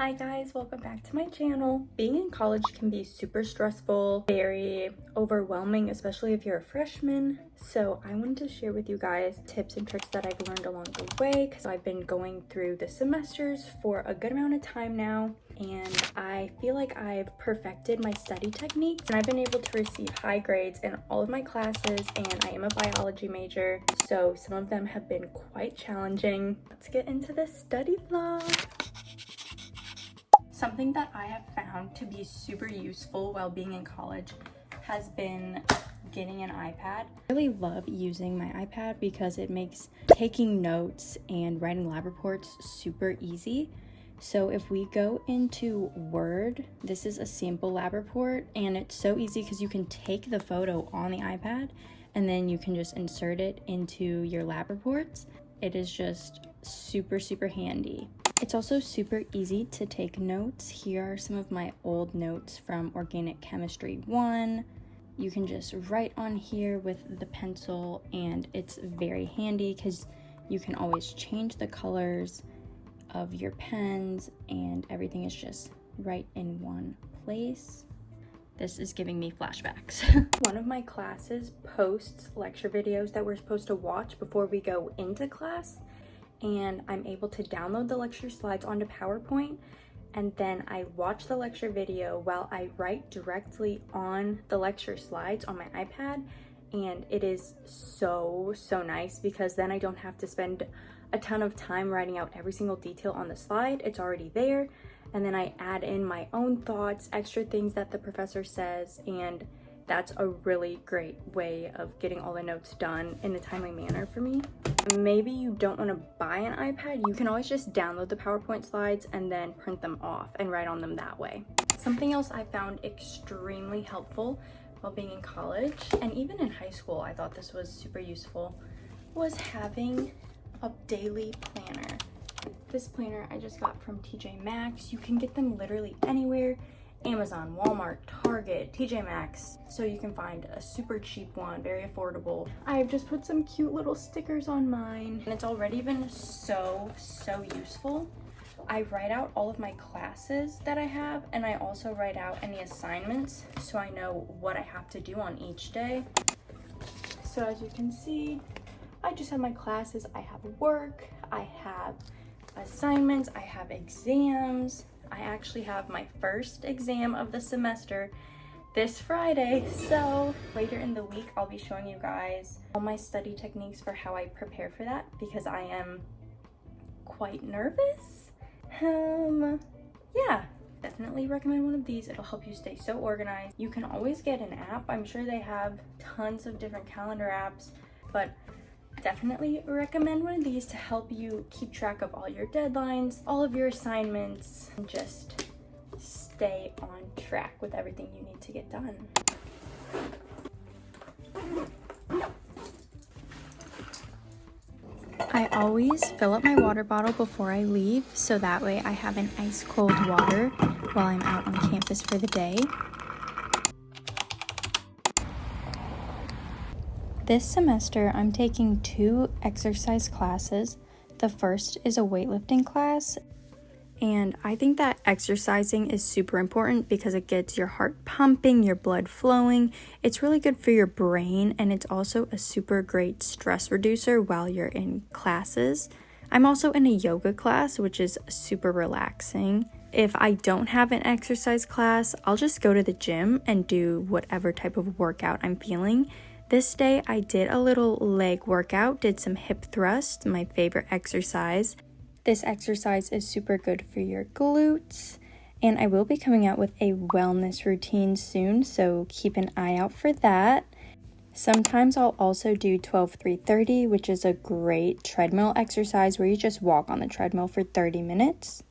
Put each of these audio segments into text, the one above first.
Hi guys, welcome back to my channel. Being in college can be super stressful, very overwhelming, especially if you're a freshman. So I wanted to share with you guys tips and tricks that I've learned along the way because I've been going through the semesters for a good amount of time now, and I feel like I've perfected my study techniques and I've been able to receive high grades in all of my classes, and I am a biology major, so some of them have been quite challenging. Let's get into this study vlog. Something that I have found to be super useful while being in college has been getting an iPad. I really love using my iPad because it makes taking notes and writing lab reports super easy. So if we go into Word, this is a sample lab report, and it's so easy because you can take the photo on the iPad and then you can just insert it into your lab reports. It is just super handy. It's also super easy to take notes. Here are some of my old notes from Organic Chemistry 1. You can just write on here with the pencil, and it's very handy because you can always change the colors of your pens and everything is just right in one place. This is giving me flashbacks. One of my classes posts lecture videos that we're supposed to watch before we go into class, and I'm able to download the lecture slides onto PowerPoint, and then I watch the lecture video while I write directly on the lecture slides on my iPad, and it is so nice because then I don't have to spend a ton of time writing out every single detail on the slide. It's already there, and then I add in my own thoughts, extra things that the professor says, and that's a really great way of getting all the notes done in a timely manner for me. Maybe you don't want to buy an iPad, you can always just download the PowerPoint slides and then print them off and write on them that way. Something else I found extremely helpful while being in college, and even in high school I thought this was super useful, was having a daily planner. This planner I just got from TJ Maxx. You can get them literally anywhere. Amazon, Walmart, Target, TJ Maxx, so you can find a super cheap one, very affordable. I've just put some cute little stickers on mine, and it's already been so useful. I write out all of my classes that I have, and I also write out any assignments so I know what I have to do on each day. So as you can see, I just have my classes. I have work, I have assignments, I have exams. I actually have my first exam of the semester this Friday, so later in the week I'll be showing you guys all my study techniques for how I prepare for that because I am quite nervous. Yeah, definitely recommend one of these. It'll help you stay so organized. You can always get an app. I'm sure they have tons of different calendar apps, but definitely recommend one of these to help you keep track of all your deadlines, all of your assignments, and just stay on track with everything you need to get done. I always fill up my water bottle before I leave, so that way I have an ice cold water while I'm out on campus for the day. This semester, I'm taking 2 exercise classes. The first is a weightlifting class, and I think that exercising is super important because it gets your heart pumping, your blood flowing. It's really good for your brain, and it's also a super great stress reducer while you're in classes. I'm also in a yoga class, which is super relaxing. If I don't have an exercise class, I'll just go to the gym and do whatever type of workout I'm feeling. This day I did a little leg workout, did some hip thrusts, my favorite exercise. This exercise is super good for your glutes, and I will be coming out with a wellness routine soon, so keep an eye out for that. Sometimes I'll also do 12-3-30, which is a great treadmill exercise where you just walk on the treadmill for 30 minutes.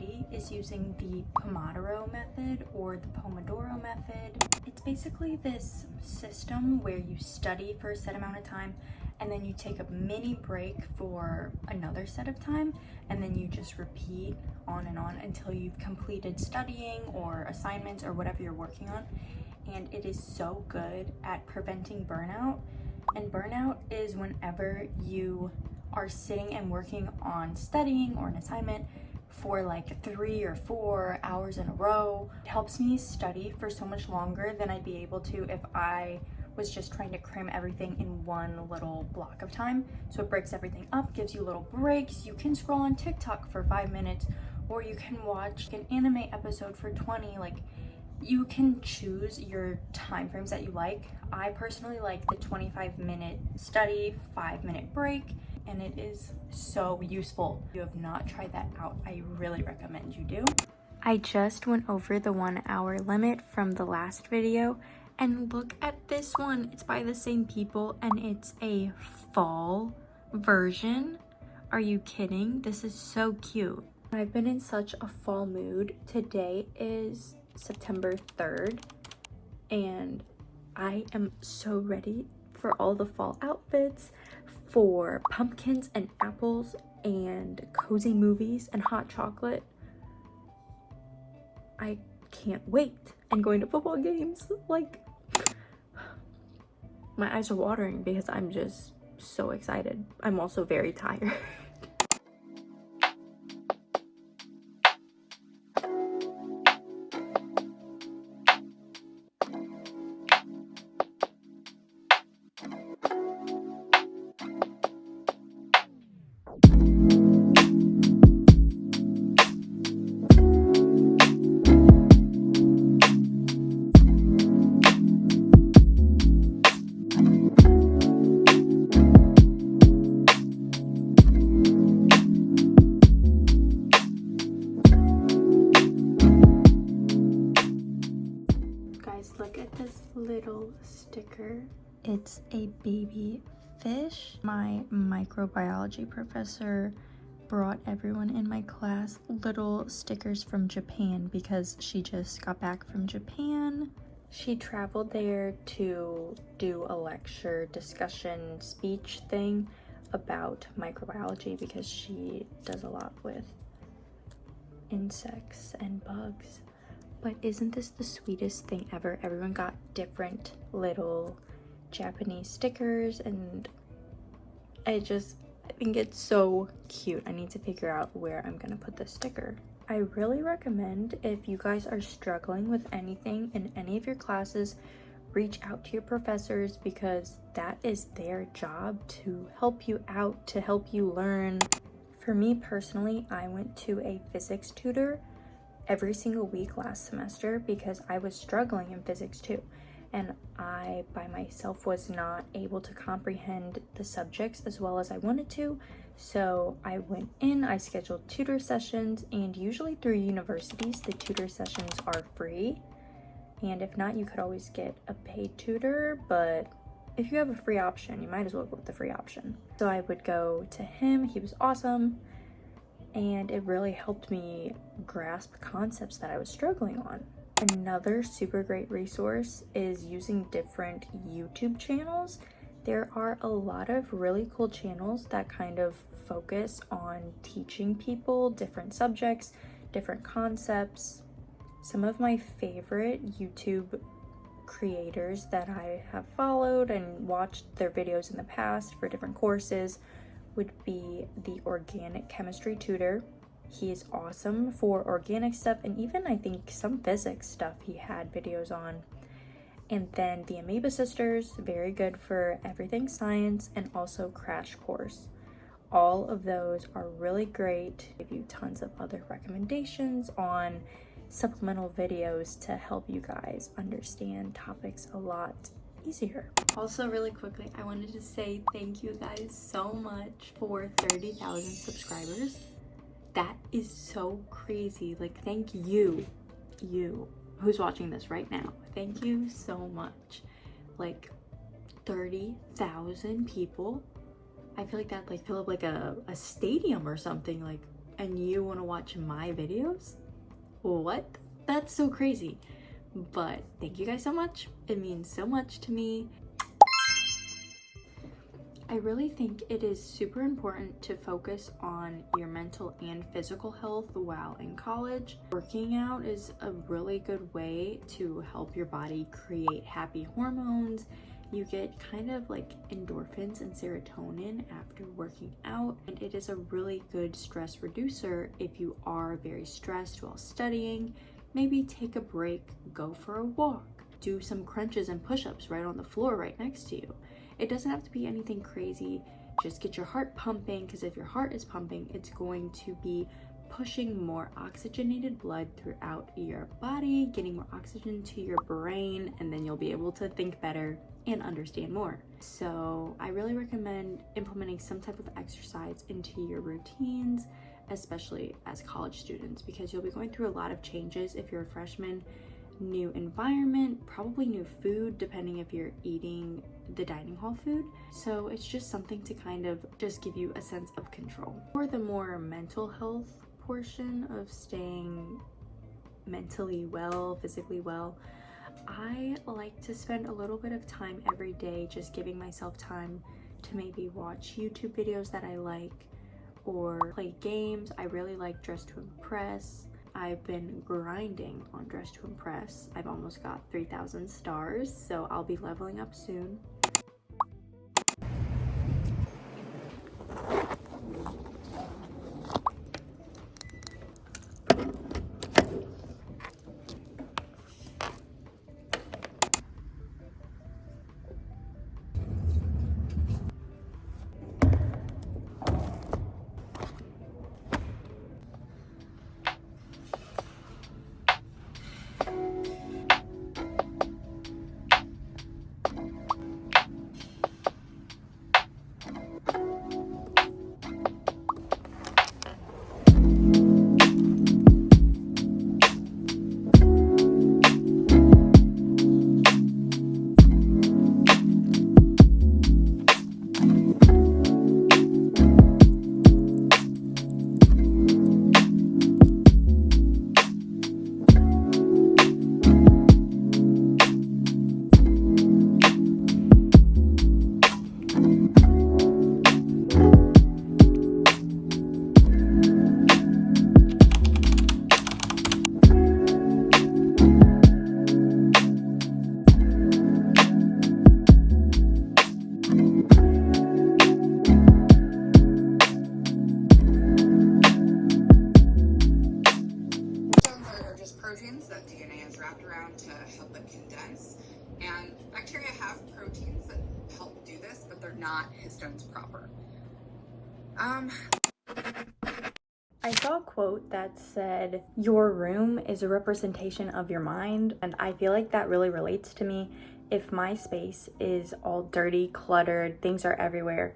study is using the Pomodoro method or the Pomodoro method. It's basically this system where you study for a set amount of time and then you take a mini break for another set of time, and then you just repeat on and on until you've completed studying or assignments or whatever you're working on. And it is so good at preventing burnout. And burnout is whenever you are sitting and working on studying or an assignment for like 3 or 4 hours in a row. It helps me study for so much longer than I'd be able to if I was just trying to cram everything in one little block of time. So it breaks everything up, gives you little breaks. You can scroll on TikTok for 5 minutes, or you can watch an anime episode for 20. Like, you can choose your time frames that you like. I personally like the 25-minute study, 5-minute break, and it is so useful. If you have not tried that out, I really recommend you do. I just went over the 1 hour limit from the last video, and look at this one. It's by the same people, and it's a fall version. Are you kidding? This is so cute. I've been in such a fall mood. Today is September 3rd, and I am so ready for all the fall outfits, for pumpkins and apples and cozy movies and hot chocolate. I can't wait. And going to football games, like, my eyes are watering because I'm just so excited. I'm also very tired. Look at this little sticker. It's a baby fish. My microbiology professor brought everyone in my class little stickers from Japan because she just got back from Japan. She traveled there to do a lecture, discussion, speech thing about microbiology because she does a lot with insects and bugs. But isn't this the sweetest thing ever? Everyone got different little Japanese stickers, and I think it's so cute. I need to figure out where I'm gonna put this sticker. I really recommend, if you guys are struggling with anything in any of your classes, reach out to your professors because that is their job to help you out, to help you learn. For me personally, I went to a physics tutor every single week last semester because I was struggling in physics too, and I by myself was not able to comprehend the subjects as well as I wanted to. So I went in, I scheduled tutor sessions, and usually through universities the tutor sessions are free, and if not, you could always get a paid tutor, but if you have a free option, you might as well go with the free option. So I would go to him. He was awesome, and it really helped me grasp concepts that I was struggling on. Another super great resource is using different YouTube channels. There are a lot of really cool channels that kind of focus on teaching people different subjects, different concepts. Some of my favorite YouTube creators that I have followed and watched their videos in the past for different courses would be the organic chemistry tutor. He is awesome for organic stuff, and even I think some physics stuff he had videos on. And then the Amoeba Sisters, very good for everything science, and also Crash Course. All of those are really great. I give you tons of other recommendations on supplemental videos to help you guys understand topics a lot easier. Also, really quickly, I wanted to say thank you guys so much for 30,000 subscribers. That is so crazy. Like, thank you who's watching this right now. Thank you so much. Like, 30,000 people. I feel like that like fill up like a stadium or something. Like, and you want to watch my videos? What? That's so crazy. But thank you guys so much. It means so much to me. I really think it is super important to focus on your mental and physical health while in college. Working out is a really good way to help your body create happy hormones. You get kind of like endorphins and serotonin after working out, and it is a really good stress reducer if you are very stressed while studying. Maybe take a break, go for a walk, do some crunches and push-ups right on the floor right next to you. It doesn't have to be anything crazy. Just get your heart pumping, because if your heart is pumping, it's going to be pushing more oxygenated blood throughout your body, getting more oxygen to your brain, and then you'll be able to think better and understand more. So I really recommend implementing some type of exercise into your routines, especially as college students, because you'll be going through a lot of changes if you're a freshman. New environment, probably new food, depending if you're eating the dining hall food. So it's just something to kind of just give you a sense of control. For the more mental health portion of staying mentally well, physically well, I like to spend a little bit of time every day just giving myself time to maybe watch YouTube videos that I like or play games. I really like Dress to Impress. I've been grinding on Dress to Impress. I've almost got 3,000 stars, so I'll be leveling up soon. And bacteria have proteins that help do this, but they're not histones proper. I saw a quote that said, "Your room is a representation of your mind," and I feel like that really relates to me. If my space is all dirty, cluttered, things are everywhere,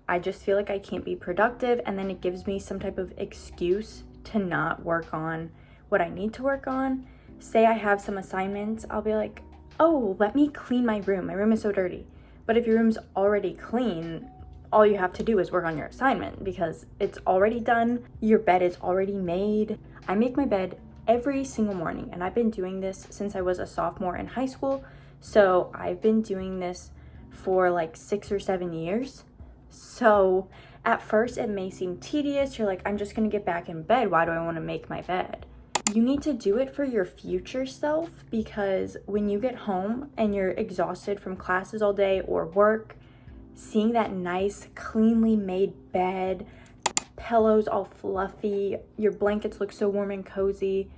I just feel like I can't be productive, and then it gives me some type of excuse to not work on what I need to work on. Say I have some assignments, I'll be like, oh, let me clean my room. My room is so dirty. But if your room's already clean, all you have to do is work on your assignment because it's already done. Your bed is already made. I make my bed every single morning, and I've been doing this since I was a sophomore in high school. So I've been doing this for like 6 or 7 years. So at first it may seem tedious. You're like, I'm just gonna get back in bed. Why do I want to make my bed? You need to do it for your future self, because when you get home and you're exhausted from classes all day or work, seeing that nice, cleanly made bed, pillows all fluffy, your blankets look so warm and cozy,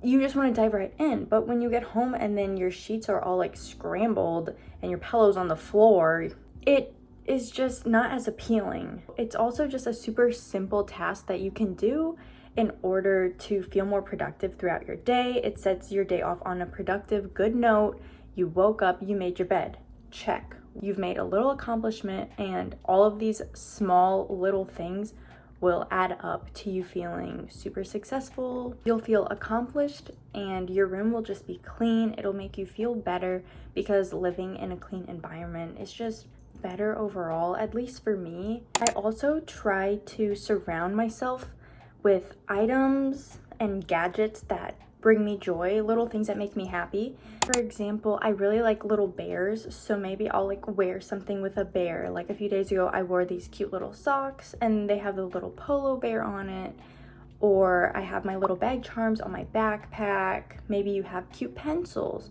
you just want to dive right in. But when you get home and then your sheets are all like scrambled and your pillows on the floor, it is just not as appealing. It's also just a super simple task that you can do in order to feel more productive throughout your day. It sets your day off on a productive, good note. You woke up, you made your bed. Check. You've made a little accomplishment, and all of these small little things will add up to you feeling super successful. You'll feel accomplished, and your room will just be clean. It'll make you feel better, because living in a clean environment is just better overall, at least for me. I also try to surround myself with items and gadgets that bring me joy, little things that make me happy. For example, I really like little bears, so maybe I'll like wear something with a bear. Like a few days ago, I wore these cute little socks and they have the little polo bear on it. Or I have my little bag charms on my backpack. Maybe you have cute pencils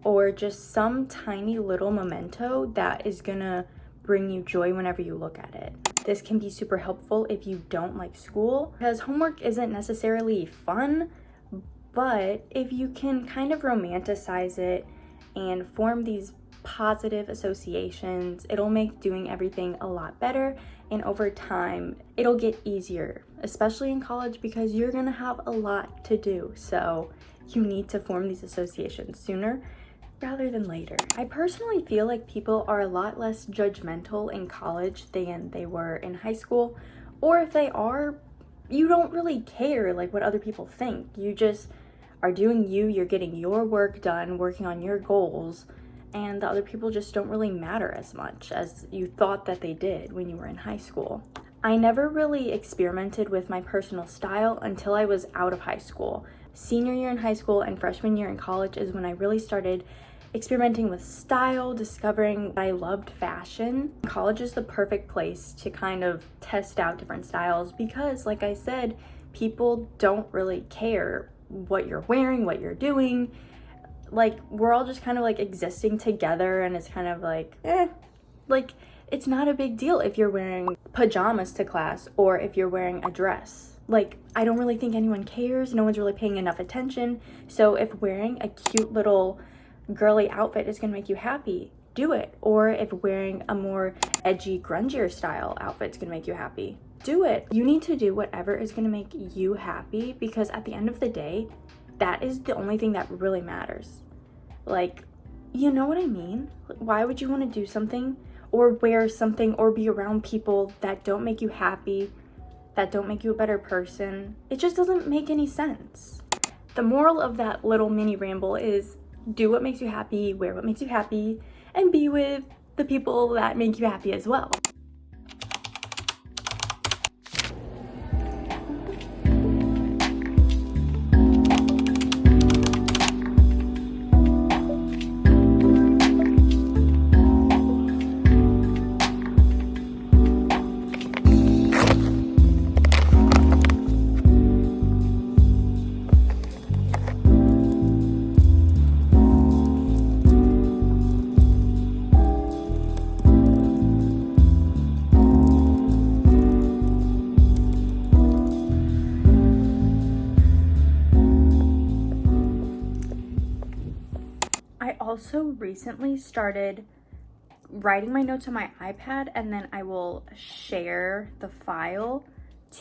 or just some tiny little memento that is gonna bring you joy whenever you look at it. This can be super helpful if you don't like school, because homework isn't necessarily fun, but if you can kind of romanticize it and form these positive associations, it'll make doing everything a lot better, and over time it'll get easier, especially in college, because you're gonna have a lot to do. So you need to form these associations sooner rather than later. I personally feel like people are a lot less judgmental in college than they were in high school, or if they are, you don't really care like what other people think. You just are doing you, you're getting your work done, working on your goals, and the other people just don't really matter as much as you thought that they did when you were in high school. I never really experimented with my personal style until I was out of high school. Senior year in high school and freshman year in college is when I really started experimenting with style, discovering that I loved fashion. College is the perfect place to kind of test out different styles because, like I said, people don't really care what you're wearing, what you're doing. Like, we're all just kind of like existing together, and it's kind of like, like, it's not a big deal if you're wearing pajamas to class or if you're wearing a dress. Like, I don't really think anyone cares. No one's really paying enough attention. So if wearing a cute little girly outfit is gonna make you happy, do it. Or if wearing a more edgy, grungier style outfit is gonna make you happy, do it. You need to do whatever is gonna make you happy, because at the end of the day, that is the only thing that really matters. Like, you know what I mean? Why would you want to do something or wear something or be around people that don't make you happy, that don't make you a better person? It just doesn't make any sense. The moral of that little mini ramble is do what makes you happy, wear what makes you happy, and be with the people that make you happy as well. I also recently started writing my notes on my iPad, and then I will share the file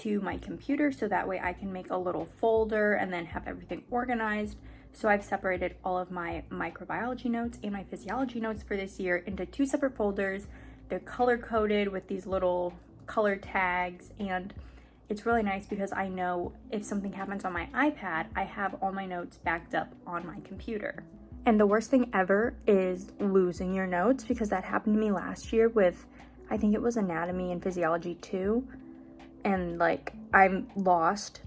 to my computer so that way I can make a little folder and then have everything organized. So I've separated all of my microbiology notes and my physiology notes for this year into 2 separate folders. They're color coded with these little color tags, and it's really nice because I know if something happens on my iPad, I have all my notes backed up on my computer. And the worst thing ever is losing your notes, because that happened to me last year with, I think it was anatomy and physiology 2. And like, I'm lost.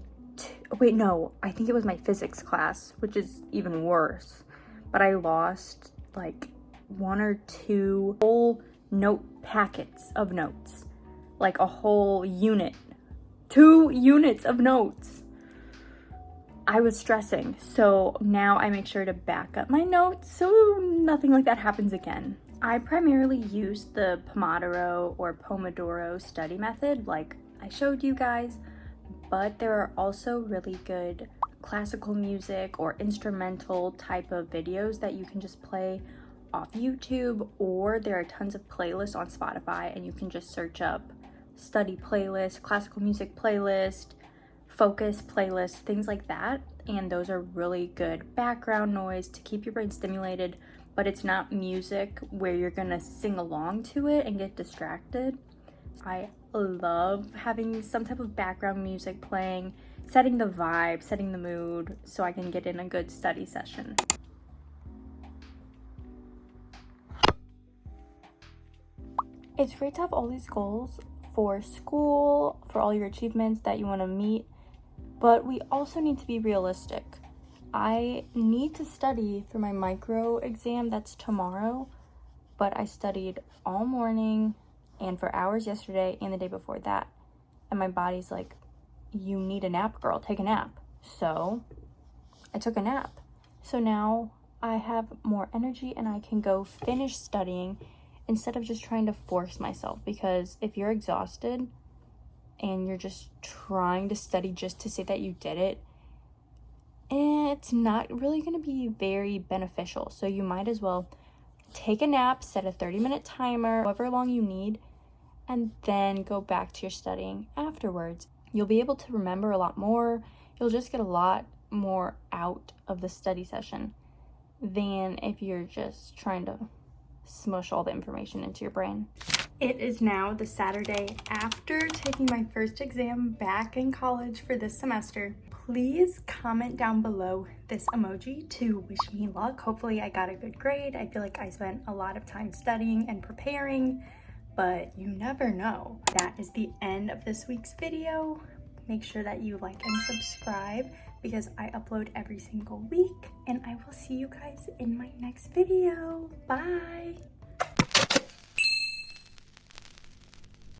Wait, no, I think it was my physics class, which is even worse. But I lost like 1 or 2 whole note packets of notes, like a whole unit, 2 units of notes. I was stressing, so now I make sure to back up my notes so nothing like that happens again. I primarily use the Pomodoro study method like I showed you guys, but there are also really good classical music or instrumental type of videos that you can just play off YouTube, or there are tons of playlists on Spotify and you can just search up study playlist, classical music playlist, focus playlist, things like that, and those are really good background noise to keep your brain stimulated, but it's not music where you're gonna sing along to it and get distracted. I love having some type of background music playing, setting the vibe, setting the mood, so I can get in a good study session. It's great to have all these goals for school, for all your achievements that you want to meet, But we also need to be realistic. I need to study for my micro exam that's tomorrow, but I studied all morning and for hours yesterday and the day before that. And my body's like, you need a nap, girl, take a nap. So I took a nap. So now I have more energy and I can go finish studying instead of just trying to force myself. Because if you're exhausted and you're just trying to study just to say that you did it, it's not really going to be very beneficial. So you might as well take a nap, set a 30-minute timer, however long you need, and then go back to your studying afterwards. You'll be able to remember a lot more. You'll just get a lot more out of the study session than if you're just trying to smush all the information into your brain. It is now the Saturday after taking my first exam back in college for this semester. Please comment down below this emoji to wish me luck. Hopefully I got a good grade. I feel like I spent a lot of time studying and preparing, but you never know. That is the end of this week's video. Make sure that you like and subscribe because I upload every single week, and I will see you guys in my next video. Bye.